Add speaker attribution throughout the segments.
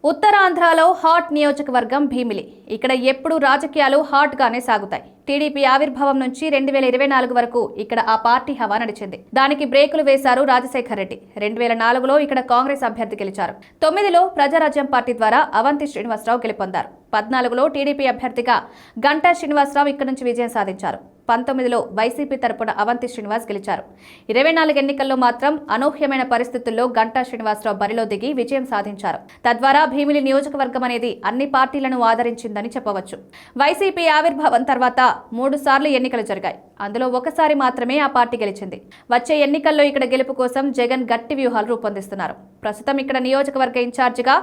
Speaker 1: ఉత్తరాంధ్రలో హాట్ నియోజకవర్గం భీమిలి. ఇక్కడ ఎప్పుడు రాజకీయాలు హాట్ గానే సాగుతాయి. టీడీపీ ఆవిర్భావం నుంచి 2024 వరకు ఇక్కడ ఆ పార్టీ హవా నడిచింది. దానికి బ్రేకులు వేశారు రాజశేఖర్ రెడ్డి. 2004లో ఇక్కడ కాంగ్రెస్ అభ్యర్థి గెలిచారు. 9లో ప్రజారాజ్యం పార్టీ ద్వారా అవంతి శ్రీనివాసరావు గెలుపొందారు. 14లో టీడీపీ అభ్యర్థిగా గంటా శ్రీనివాసరావు ఇక్కడ నుంచి విజయం సాధించారు. 19లో వైసీపీ తరపున అవంతి శ్రీనివాస్ గెలిచారు. 24 ఎన్నికల్లో మాత్రం అనూహ్యమైన పరిస్థితుల్లో గంటా శ్రీనివాసరావు బరిలో దిగి విజయం సాధించారు. తద్వారా భీమిలి నియోజకవర్గం అనేది అన్ని పార్టీలను ఆదరించిందని చెప్పవచ్చు. వైసీపీ ఆవిర్భావం తర్వాత 3 సార్లు ఎన్నికలు జరిగాయి. అందులో ఒకసారి మాత్రమే ఆ పార్టీ గెలిచింది. వచ్చే ఎన్నికల్లో ఇక్కడ గెలుపు కోసం జగన్ గట్టి వ్యూహాలు రూపొందిస్తున్నారు. ప్రస్తుతం ఇక్కడ నియోజకవర్గ ఇన్ఛార్జిగా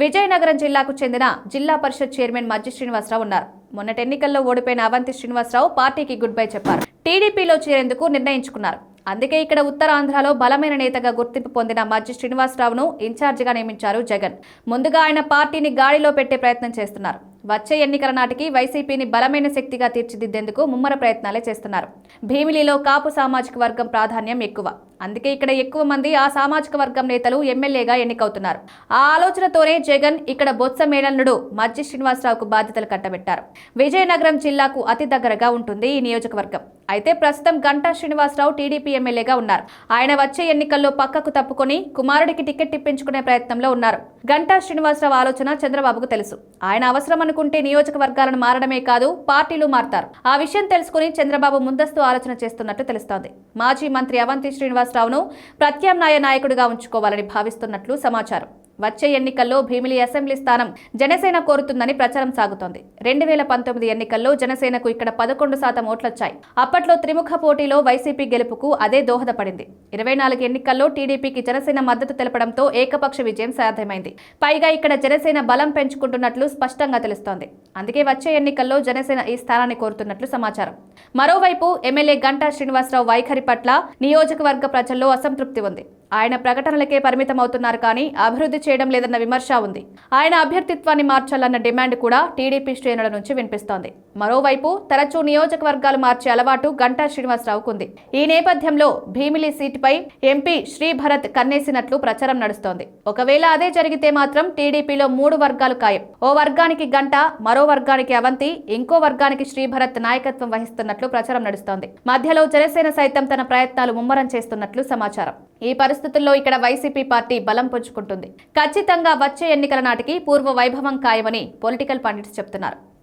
Speaker 1: విజయనగరం జిల్లాకు చెందిన జిల్లా పరిషత్ చైర్మన్ మజ్జి శ్రీనివాసరావు ఉన్నారు. మొన్నటి ఎన్నికల్లో ఓడిపోయిన అవంతి శ్రీనివాసరావు పార్టీకి గుడ్ బై చెప్పారు. టీడీపీలో చేరేందుకు నిర్ణయించుకున్నారు. అందుకే ఇక్కడ ఉత్తరాంధ్రలో బలమైన నేతగా గుర్తింపు పొందిన మజ్జి శ్రీనివాసరావును ఇన్ఛార్జిగా నియమించారు జగన్. ముందుగా ఆయన పార్టీని గాడిలో పెట్టే ప్రయత్నం చేస్తున్నారు. వచ్చే ఎన్నికల నాటికి వైసీపీని బలమైన శక్తిగా తీర్చిదిద్దేందుకు ముమ్మర ప్రయత్నాలే చేస్తున్నారు. భీమిలిలో కాపు సామాజిక వర్గం ప్రాధాన్యం ఎక్కువ. అందుకే ఇక్కడ ఎక్కువ మంది ఆ సామాజిక వర్గం నేతలు ఎమ్మెల్యేగా ఎన్నికవుతున్నారు. ఆ ఆలోచనతోనే జగన్ ఇక్కడ బొత్స మేనల్లుడు మజ్జి శ్రీనివాసరావుకు బాధ్యతలు కట్టబెట్టారు. విజయనగరం జిల్లాకు అతి దగ్గరగా ఉంటుంది ఈ నియోజకవర్గం. అయితే ప్రస్తుతం గంటా శ్రీనివాసరావు టీడీపీ ఎమ్మెల్యేగా ఉన్నారు. ఆయన వచ్చే ఎన్నికల్లో పక్కకు తప్పుకొని కుమారుడికి టికెట్ ఇప్పించుకునే ప్రయత్నంలో ఉన్నారు. గంటా శ్రీనివాసరావు ఆలోచన చంద్రబాబుకు తెలుసు. ఆయన అవసరం అనుకుంటే నియోజకవర్గాలను మారడమే కాదు, పార్టీలు మారతారు. ఆ విషయం తెలుసుకుని చంద్రబాబు ముందస్తు ఆలోచన చేస్తున్నట్టు తెలుస్తోంది. మాజీ మంత్రి అవంతి శ్రీనివాసరావును ప్రత్యామ్నాయ నాయకుడిగా ఉంచుకోవాలని భావిస్తున్నట్లు సమాచారం. వచ్చే ఎన్నికల్లో భీమిలి అసెంబ్లీ స్థానం జనసేన కోరుతుందని ప్రచారం సాగుతోంది. 2019 ఎన్నికల్లో జనసేనకు ఇక్కడ 11% ఓట్లొచ్చాయి. అప్పట్లో త్రిముఖ పోటీలో వైసీపీ గెలుపుకు అదే దోహదపడింది. 24 ఎన్నికల్లో టీడీపీకి జనసేన మద్దతు తెలపడంతో ఏకపక్ష విజయం సాధ్యమైంది. పైగా ఇక్కడ జనసేన బలం పెంచుకుంటున్నట్లు స్పష్టంగా తెలుస్తోంది. అందుకే వచ్చే ఎన్నికల్లో జనసేన ఈ స్థానాన్ని కోరుతున్నట్లు సమాచారం. మరోవైపు ఎమ్మెల్యే గంటా శ్రీనివాసరావు వైఖరి పట్ల నియోజకవర్గ ప్రజల్లో అసంతృప్తి ఉంది. ఆయన ప్రకటనలకే పరిమితమవుతున్నారు కానీ అభివృద్ధి చేయడం లేదన్న విమర్శ ఉంది. ఆయన అభ్యర్థిత్వాన్ని మార్చాలన్న డిమాండ్ కూడా టీడీపీ శ్రేణుల నుంచి వినిపిస్తోంది. మరోవైపు తరచూ నియోజకవర్గాలు మార్చే అలవాటు గంటా శ్రీనివాసరావుకు ఉంది. ఈ నేపథ్యంలో భీమిలి సీటుపై ఎంపీ శ్రీభరత్ కన్నేసినట్లు ప్రచారం నడుస్తోంది. ఒకవేళ అదే జరిగితే మాత్రం టీడీపీలో 3 వర్గాలు ఖాయం. ఓ వర్గానికి గంటా, మరో వర్గానికి అవంతి, ఇంకో వర్గానికి శ్రీభరత్ నాయకత్వం వహిస్తున్నట్లు ప్రచారం నడుస్తోంది. మధ్యలో జనసేన సైతం తన ప్రయత్నాలు ముమ్మరం చేస్తున్నట్లు సమాచారం. ఈ పరిస్థితుల్లో ఇక్కడ వైసీపీ పార్టీ బలం పుంజుకుంటుంది. ఖచ్చితంగా వచ్చే ఎన్నికల నాటికి పూర్వ వైభవం ఖాయమని పొలిటికల్ పండిట్స్ చెప్తున్నారు.